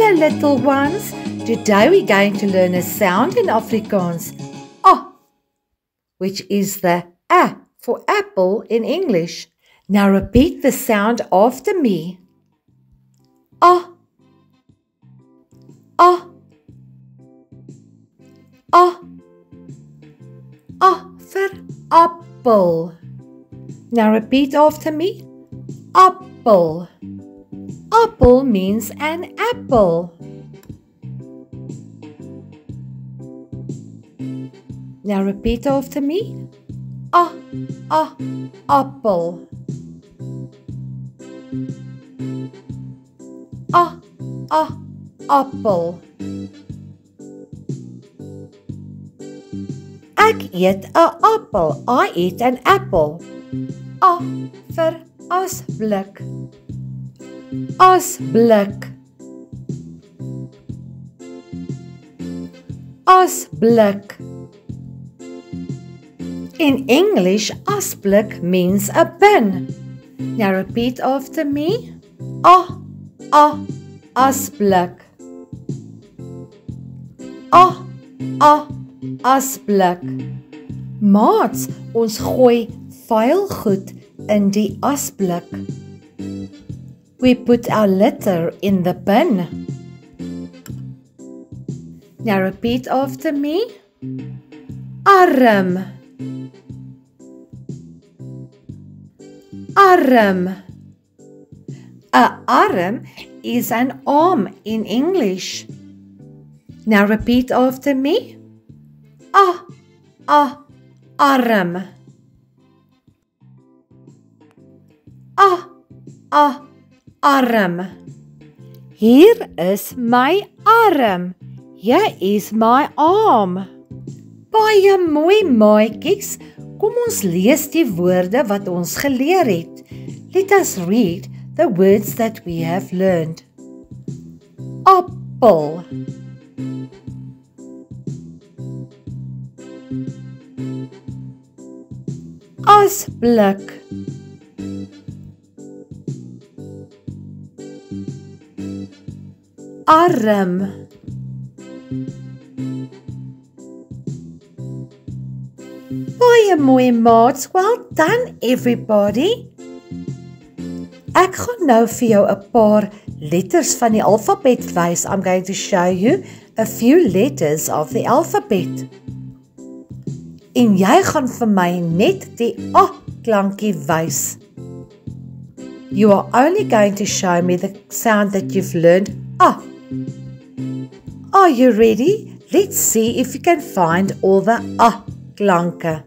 Hello little ones, today we're going to learn a sound in Afrikaans, A, which is the A for apple in English. Now repeat the sound after me. A, A, A, A vir appel. Now repeat after me. Apple. Apple means an apple. Now repeat after me. Apple. Apple. Ek eet 'n appel. I eat an apple. A vir asblik. Asblik. Asblik. In English, asblik means a bin. Now repeat after me. Asblik. Asblik. Maats, ons gooi vuil goed in die asblik. We put our litter in the bin. Now repeat after me. Arm. Arm. A arm is an arm in English. Now repeat after me. Arm. Arm. Hier is my arm. Hier is my arm. Baie mooi maatjies. Kom ons lees die woorde wat ons geleer het. Let us read the words that we have learned. Apple. Asblik. Arm. Baie mooi maats, well done everybody. Ek gaan nou vir jou 'n paar letters van die alfabet wys. I'm going to show you a few letters of the alphabet. En jy gaan vir my net die A klankie wys. You are only going to show me the sound that you've learned. A. Are you ready? Let's see if you can find all the A klanke.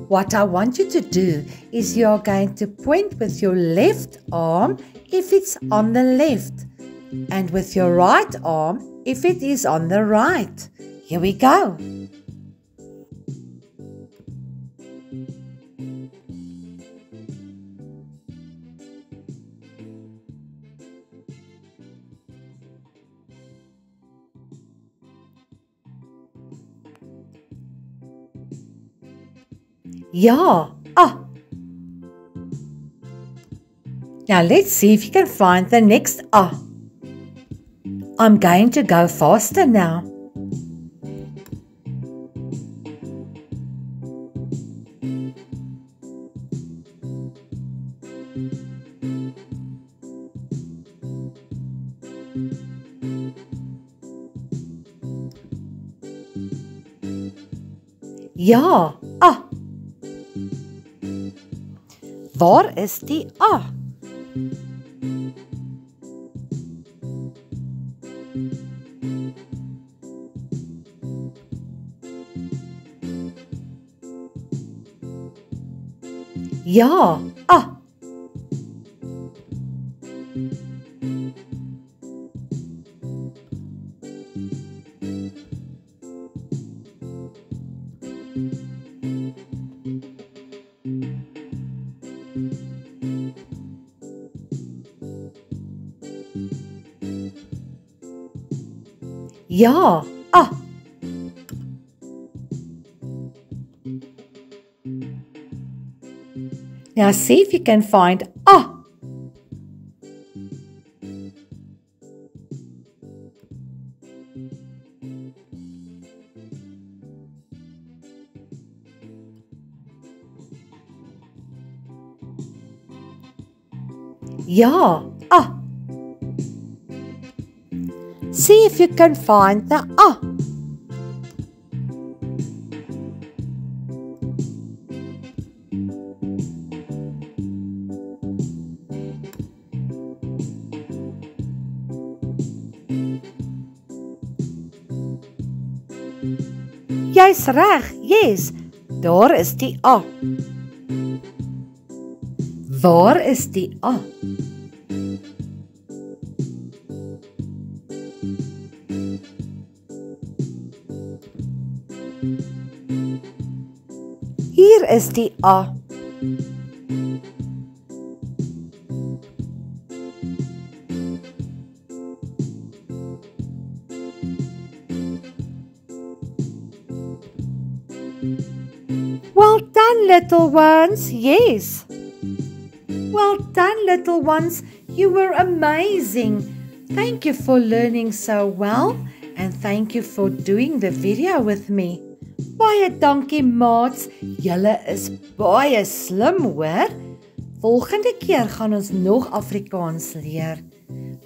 What I want you to do is you are going to point with your left arm if it's on the left and with your right arm if it is on the right. Here we go. Ja, A. Now let's see if you can find the next A. I'm going to go faster now. Ja, A. Waar is die A? Ja, A. Ja, A. Now see if you can find A. Ja, See if you can find the Jy's reg, yes, daar is die A. Waar is die A? Hier is die A. Well done, little ones. Yes. Well done, little ones. You were amazing. Thank you for learning so well and thank you for doing the video with me. Baie dankie, maats. Julle is baie slim, hoor. Volgende keer gaan ons nog Afrikaans leer.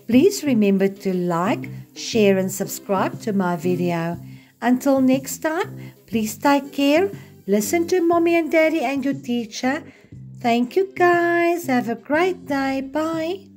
Please remember to like, share and subscribe to my video. Until next time, please take care. Listen to Mommy and Daddy and your teacher. Thank you guys. Have a great day. Bye.